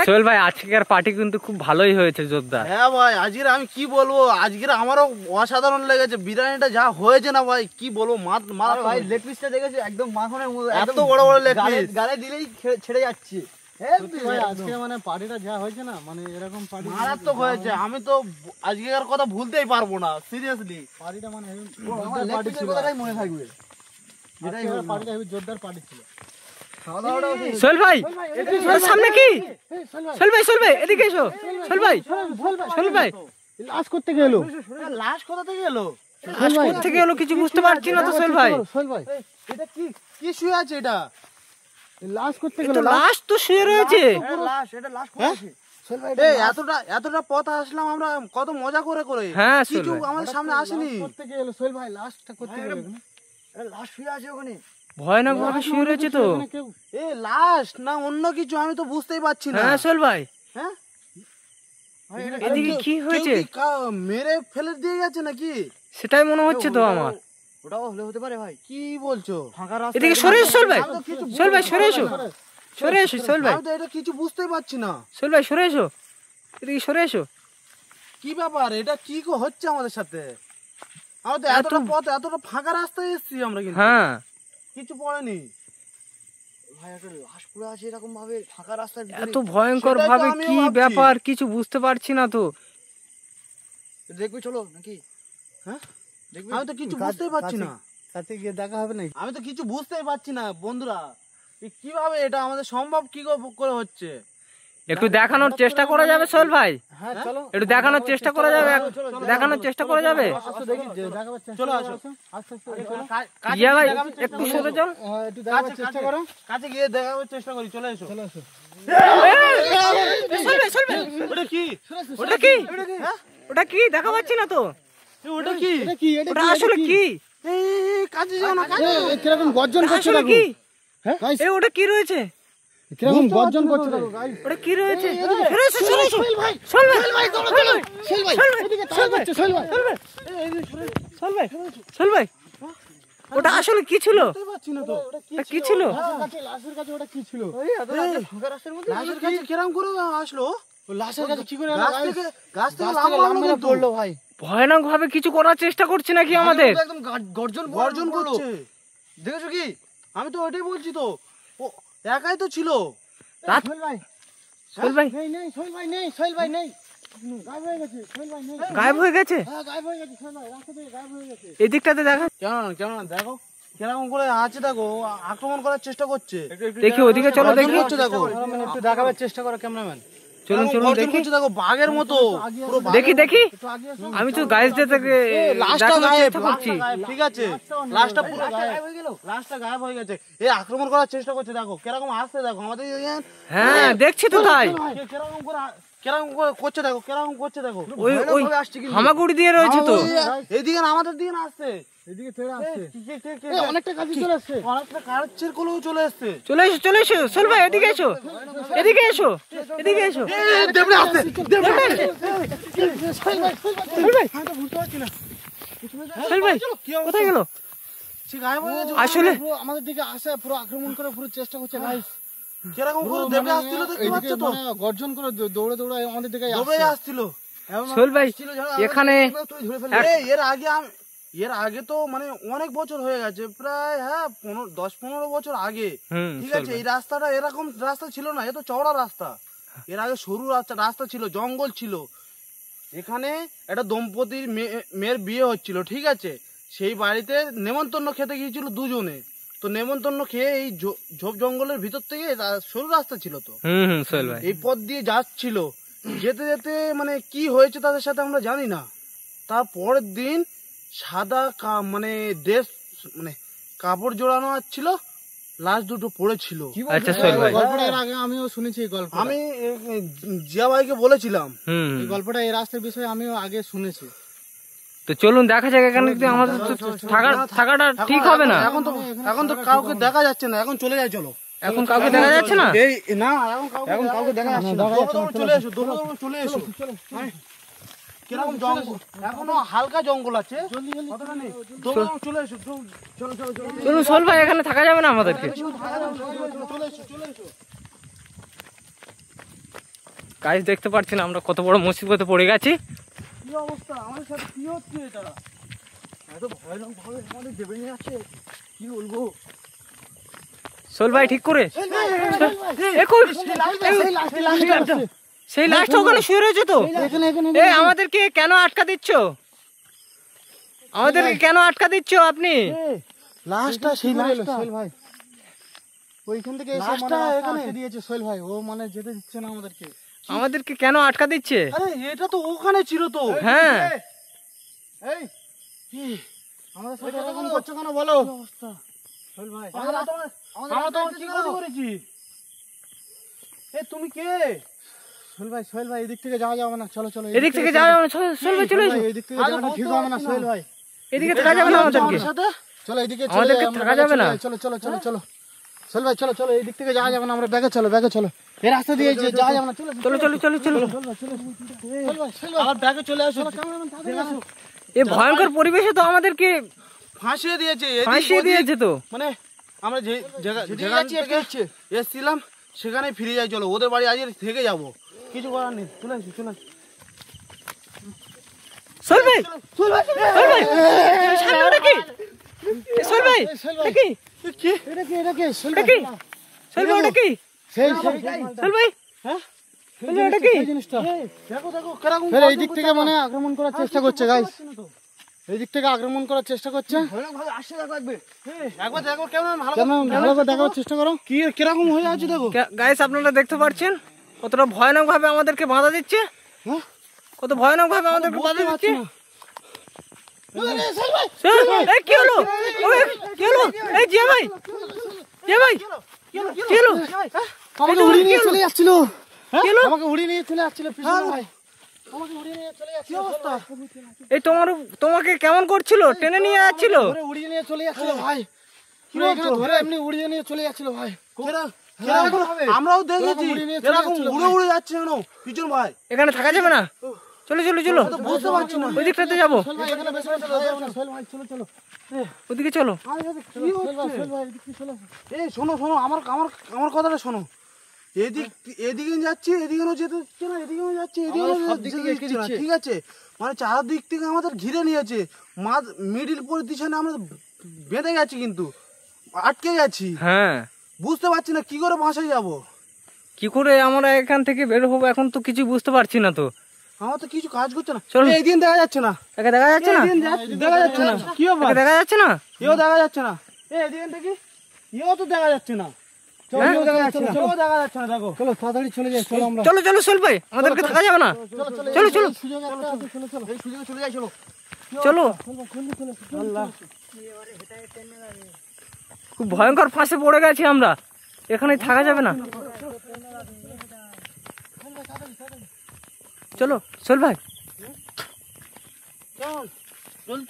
সোহেল ভাই আজকের পার্টি কিন্তু খুব ভালোই হয়েছে জোরদার। হ্যাঁ ভাই, আজকের আমি কি বলবো, আজকের আমারও অসাধারণ লেগেছে। বিরিয়ানিটা যা হয়েছে না ভাই, কি বলবো। ভাই লেগ পিসটা দেখেছি, একদম মাখনের মতো, এত বড় বড় লেগ পিস, গালে দিলেই ছেড়ে যাচ্ছে। আজকে মানে পার্টিটা যা হয়েছে না, মানে এরকম পার্টি মারাত্মক হয়েছে। আমি তো আজকের কথা ভুলতেই পারবো না, সিরিয়াসলি। পার্টিটা মানে পার্টি ছিল, মনে থাকবে। পার্টিটা হেবি জোরদার পার্টি ছিল। সোহেল ভাই সামনে কি? সোহেল ভাই এদিকে এসো। সোহেল ভাই লাশ করতে গেল। লাশ কোথা থেকে এলো? লাশ কোথা থেকে এলো কিছু বুঝতে পারছি না তো সোহেল ভাই। এটা কি শুয়ে আছে? এটা লাশ করতে গেল। লাশ তো শুয়ে রয়েছে। এটা লাশ এতটা পথ আসলাম আমরা, কত মজা করে করে। হ্যাঁ, কিছু আমাদের সামনে আসেনি। করতে গেল সোহেল ভাই, লাশটা করতে গেল। লাশ শুয়ে আছে ওখানে, ভয়ানক ভাবে শুয়ে রয়েছে তো। লাশ না অন্য কিছু, আমি তো বুঝতেই পারছি না। হ্যাঁ সোহেল ভাই, হ্যাঁ এদিকে কি হয়েছে? মেরে ফেলে দিয়ে গেছে নাকি? সেটাই মনে হচ্ছে তো আমার। ওটাও হতে পারে ভাই। কি বলছো? ফাঁকা রাস্তা। এদিকে সরে এসো সোহেল ভাই। সোহেল ভাই সরে এসো। সোহেল ভাই, আমি তো এটা কিছু বুঝতেই পারছি না। সোহেল ভাই সরে এসো, এদিকে সরে এসো। কি ব্যাপার, এটা কি হচ্ছে আমাদের সাথে? আমরা তো এতটা ফাঁকা রাস্তায় এসেছি আমরা, কিন্তু হ্যাঁ কিছু পড়েনি ভাই। একটা লাশ পড়ে আছে এরকম ভাবে ফাঁকা রাস্তায়, এত ভয়ঙ্কর ভাবে, কি ব্যাপার কিছু বুঝতে পারছি না তো। দেখবি চলো নাকি? হ্যাঁ দেখবি, আমি তো কিছু বুঝতেই পারছি না। কাছে গিয়ে দেখা হবে নাকি? আমি তো কিছু বুঝতেই পারছি না বন্ধুরা, কিভাবে এটা আমাদের সম্ভব কি করে হচ্ছে। একটু দেখানোর চেষ্টা করা যাবে সোহেল ভাই? হ্যাঁ চলো, একটু দেখানোর চেষ্টা করা যাবে, দেখানোর চেষ্টা করা যাবে। চলো আসো, ইয়া ভাই একটু সরে যান, একটু দেখাবার চেষ্টা করো। কাছে গিয়ে দেখাবার চেষ্টা করি। চলে এসো। ওটা কি? ওটা কি দেখা পাচ্ছি না তো। ওটা কি? ওটা আসলে কি? কাছে যাও না। কিরকম গর্জন করছে দেখো। হ্যাঁ ওটা কি রয়েছে? কিরকম গর্জন করছে দেখো। ওটা কি রয়েছে? সোহেল ভাই ওটা আসলে কি ছিল? কি ছিল? লাশের কাছে ওটা কি ছিল? লাশের কাছে কিরকম করে আসলো? লাশের কাছে কি করে গাছ থেকে লাফ পড়লো ভাই। ভয়ানক ভাবে কিছু করার চেষ্টা করছে নাকি আমাদের? একদম গর্জন করছে, দেখেছো কি? আমি তো ওইটাই বলছি তো, ও একাই তো ছিল। সোহেল ভাই নেই, সোহেল ভাই নেই, সোহেল ভাই নেই, গায়েব হয়ে গেছে। সোহেল ভাই নেই, গায়েব হয়ে গেছে। হ্যাঁ গায়েব হয়ে গেছে। সোহেল ভাই রাস্তা থেকে গায়েব হয়ে গেছে। এদিকটাতে দেখা কেমন দেখো কিরকম করে আছে, দেখো আক্রমণ করার চেষ্টা করছে। দেখি ওদিকে চলো, দেখি দেখো একটু দেখাবার চেষ্টা করো ক্যামেরাম্যান। চলুন দেখি, দেখো বাঘের মতো দেখি। আমি তো গাইজ থেকে লাশটা গায়েব করছি। ঠিক আছে, লাশটা পুরো গায়েব হয়ে গেল। লাশটা গায়েব হয়ে গেছে। এই আক্রমণ করার চেষ্টা করছে, দেখো কিরকম আসছে, দেখো আমাদের। হ্যাঁ দেখছি তো তাই। কিরকম করে করছে দেখো, কিরকম করছে দেখো। ওই হামাগুড়ি দিয়ে রয়েছে তো। এইদিকে আমাদের দিকে আসছে, এদিকে চলে আসছে। অনেকটা কাছে চলে আসছে, অনেকটা কাছের কোলেও চলে আসছে। চলে এসো সোহেল ভাই, এদিকে এসো। দেবড়ে আসছে, সোহেল ভাই কোথায় গেল? আসলে আমাদের দিকে আসে, পুরো আক্রমণ করে পুরো চেষ্টা করছে গাইস। কিরকম করে দেবড়ে আসছিল দেখতে পাচ্ছ তো, গর্জন করে দৌড়ে আমাদের দিকে দৌড়ে আসছিল। সোহেল ভাই এখানে এর আগে তো মানে অনেক বছর হয়ে গেছে, প্রায় 10-15 বছর আগে। ঠিক আছে, এই রাস্তাটা এরকম রাস্তা ছিল না, এ তো চওড়া রাস্তা। এর আগে সরু রাস্তা ছিল, জঙ্গল ছিল। এখানে একটা দম্পতির মেয়ের বিয়ে হচ্ছিল, ঠিক আছে। সেই বাড়িতে নেমন্তন্ন খেতে গিয়েছিল দুজনে। তো নেমন্তন্ন খেয়ে এই ঝোপ জঙ্গলের ভিতর থেকে সরু রাস্তা ছিল তো, এই পথ দিয়ে যাচ্ছিল। যেতে যেতে মানে কি হয়েছে তাদের সাথে আমরা জানি না। তারপরের দিন সাদা মানে ড্রেস, মানে কাপড় জোড়ানো ছিল, লাশ দুটো পড়েছিল। আচ্ছা সোহেল ভাই, গল্পটা এর আগে আমিও শুনেছি। এই গল্প আমি জিয়া ভাইকে বলেছিলাম। এই গল্পটা, এই রাস্তার বিষয়ে আমিও আগে শুনেছি। তো চলুন দেখা যাক। এখানে আমাদের থাকাটা ঠিক হবে না। এখন তো কাউকে দেখা যাচ্ছে না, এখন চলে যাই। চলো, এখন কাউকে দেখা যাচ্ছে না। এখন কাউকে দেখা যাচ্ছে না। চলে এসো। কিরকম জঙ্গল, এখনো হালকা জঙ্গল আছে, অতটা নেই। দৌড়াও, চলে এসো, চলো চলো চলো চলুন সোহেল ভাই, এখানে থাকা যাবে না আমাদেরকে। চলে এসো চলে এসো। গাইস দেখতে পাচ্ছি না আমরা কত বড় মুসিবতে পড়ে গেছি। কি অবস্থা, আমাদের সাথে কি হচ্ছে এটা? এত ভয়ানক ভাবে আমাদের দেবে নিয়ে আছে, কি বলবো? সোহেল ভাই ঠিক করে সেই লাস্ট ওখানে শুয়ে রয়েছে তো। আমাদেরকে কেন আটকা দিচ্ছ? আমাদেরকে কেন আটকা দিচ্ছ আপনি? লাস্টটা সেই লাস্টটা ভাই ওইখান থেকে এসে লাস্টটা মানে এখানে এখানে দিয়েছে সোহেল ভাই, ও মানে যেতে দিচ্ছে না আমাদেরকে। আমাদেরকে কেন আটকা দিচ্ছে? আরে এটা তো ওখানে ছিল তো। হ্যাঁ এই আমাদের সাথে এরকম করছো কেন বলো? সোহেল ভাই আমরা তোমার কি ক্ষতি করেছি? এ তুমি কে? সোহেল ভাই এদিক থেকে যাওয়া যাবে না, চলো চলো এদিক থেকে যাওয়া যাবে না। সোহেল ভাই চলে এসো। এদিক থেকে যাওয়া ঠিক হবে না সোহেল ভাই, এদিকে থাকা যাবে না আমাদেরকে। আমাদের সাথে চলো এদিকে আমাদেরকে থাকা যাবে না। চলো চলো চলো চলো সোহেল ভাই চলো চলো, এদিক থেকে যাওয়া যাবে না, আমরা ব্যাগে চলো এই রাস্তা দিয়ে যাওয়া যাবে না, চলো চলো চলো চলো চলো। সোহেল ভাই আবার ব্যাগে চলে আসো। এই ভয়ঙ্কর পরিবেশে তো আমাদেরকে ফাঁসিয়ে দিয়েছে, ফাঁসিয়ে দিয়েছে তো। মানে আমরা যে যেখান থেকে এসেছিলাম সেখানে ফিরে যাই, চলো ওদের বাড়ি আজ থেকে যাবো, কিছু করার নেই। চলে আসো চলে আসো। সোহেল ভাই সোহেল ভাই সামনে ওটা কি? সোহেল ভাই এটা কি? এটা কি সোহেল এটা ভাই? কি? সোহেল ভাই ওটা কি? সেই সোহেল ভাই হ্যাঁ সোহেল ভাই ওটা কি? জিনিসটা দেখো দেখো কিরকম এই দিক থেকে মানে আক্রমণ করার চেষ্টা করছে গাইস, এই দিক থেকে আক্রমণ করার চেষ্টা করছে। ভাবে আসছে লাগবে। একবার দেখো কেমন ভালো কেমন ভালো করে দেখার চেষ্টা করো, কি কিরকম হয়ে আছে দেখো। গাইস আপনারা দেখতে পাচ্ছেন কতটা ভয়ানক ভাবে আমাদেরকে বাধা দিচ্ছে। হ্যাঁ? কত ভয়ানক ভাবে আমাদেরকে বাধা দিচ্ছে। এই কি হলো? ওই কি হলো? এই জিয়া ভাই কি হলো? আমাকে উড়িয়ে নিয়ে চলে যাচ্ছিল, কি হলো? আমাকে উড়িয়ে নিয়ে চলে যাচ্ছিল পিছনে ভাই, আমাকে উড়িয়ে নিয়ে চলে যাচ্ছিল। অবস্থা এই তোমাকে কেমন করছিল? টেনে নিয়ে যাচ্ছিল। ধরে উড়িয়ে নিয়ে চলে যাচ্ছিল ভাই, কি বলছো? ধরে এমনি উড়িয়ে নিয়ে চলে যাচ্ছিল ভাই। আমরাও দেখেছি উড়িয়ে নিয়ে চলে এরকম যাচ্ছিল উড়ে উড়ে যাচ্ছে কেন পিছন ভাই? এখানে থাকা যাবে না। চলো চলো চলো বুঝতে পারছি না। ওই দিকটাতে যাবো। সোহেল ভাই এখানে বেশি বেশি যাবে না, সোহেল ভাই চলো চলো ওদিকে চলো। কি হচ্ছে? সোহেল ভাই এদিকে চলো। এই শোনো শোনো, আমার আমার আমার কথাটা শোনো। এদিকে যাচ্ছি, এদিকেও যেতে দিচ্ছে না, এদিকেও যাচ্ছে, এদিকেও আমাদের সব দিক যেতে থেকে দিচ্ছে না, দিচ্ছে। ঠিক আছে? মানে চারদিক থেকে আমাদের ঘিরে নিয়েছে, মিডিল পজিশনে আমরা বেঁধে গেছি, কিন্তু আটকে গেছি। হ্যাঁ বুঝতে পারছি না কি করে বাসায় যাব। কি করে আমরা এখান থেকে বের হবো এখন তো কিছু বুঝতে পারছি না তো। আমার তো কিছু কাজ করছে না। চলো। এই দিন দেখা যাচ্ছে না, একে দেখা যাচ্ছে না। দেখা যাচ্ছে না, কি ব্যাপার? একে দেখা যাচ্ছে না। এও দেখা যাচ্ছে না। এদিকে দেখি, এও তো দেখা যাচ্ছে না। হ্যাঁ? এও দেখা যাচ্ছে না, এও দেখা যাচ্ছে না, দেখো। চলো তাড়াতাড়ি চলে যাই, চলো আমরা চলো চলো সোহেল ভাই, আমাদেরকে থাকা যাবে না। চলো চলো সুযোগ একটা আছে, চলো চলো এই সুযোগে চলে যাই, চলো। চলো। খুব ভয়ঙ্কর ফাঁসে পড়ে গেছি আমরা, এখানে থাকা যাবে না। চলো সোহেল ভাই।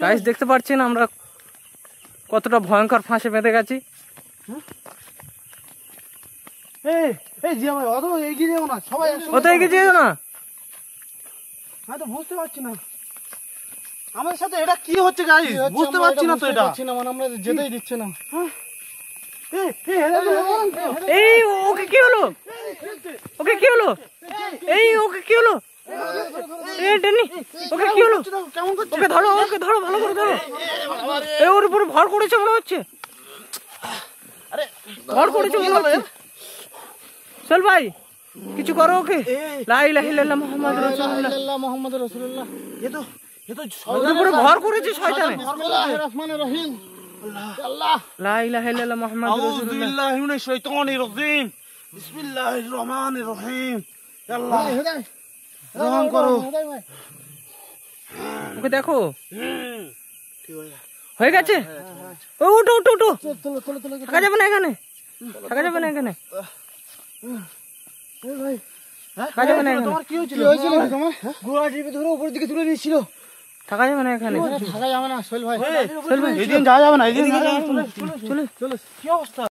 গাইস দেখতে পাচ্ছেন আমরা কতটা ভয়ঙ্কর ফাঁসে বেঁধে গেছি। এই জিয়া ভাই, অত এগিয়ে যাও না, সবাই একসঙ্গে অত এগিয়ে যেও না। আমি তো বুঝতে পারছি না আমাদের সাথে এটা কি হচ্ছে গাইস, বুঝতে পারছি না তো এটা। মানে আমরা যেতেই দিচ্ছে না। এই ওকে কি হলো? ওকে কি হলো? এই ওকে কি হলো? এই ডেনি ওকে কি হলো? কেমন করছে? ওকে ধরো, ওকে ধরো, ভালো করে ধরো। এই ওর উপরে ভর করেছে মনে হচ্ছে, ভর করেছে মনে হচ্ছে। চল ভাই কিছু করো ওকে। লা ইলাহা ইল্লাল্লাহ মুহাম্মাদুর রাসূলুল্লাহ। আল্লাহ মুহাম্মাদুর রাসূলুল্লাহ। এ তো ওর উপরে ভর করেছে শয়তানে। বিসমিল্লাহির রহমানির রহিম। আল্লাহ লা ইলাহা ইল্লাল্লাহ মুহাম্মাদুর আউযু রাসূলুল্লাহ। বিল্লাহি মিনাশ শাইতানির রাজিম। বিসমিল্লাহির রহমানির রহিম। আল্লাহ হেদায় রহম করো। হেদায় ভাই ওকে দেখো ঠিক হয়ে গেছে। হয়ে গেছে। ও উঠো উঠো উঠো, চলো চলো চলো থাকা যাবে না এখানে, থাকা যাবে না এখানে, ভাই থাকা যাবে না এখানে, তোমার কি হয়েছিল? কি হয়েছিল তোমার? গোড়া টিপে ধরে উপরের দিকে তুলে নিয়েছিল। থাকা যাবে না এখানে। থাকা যাবে না সোহেল ভাই। সোহেল ভাই এদিন যাওয়া যাবে না, এদিন চলে কি অবস্থা?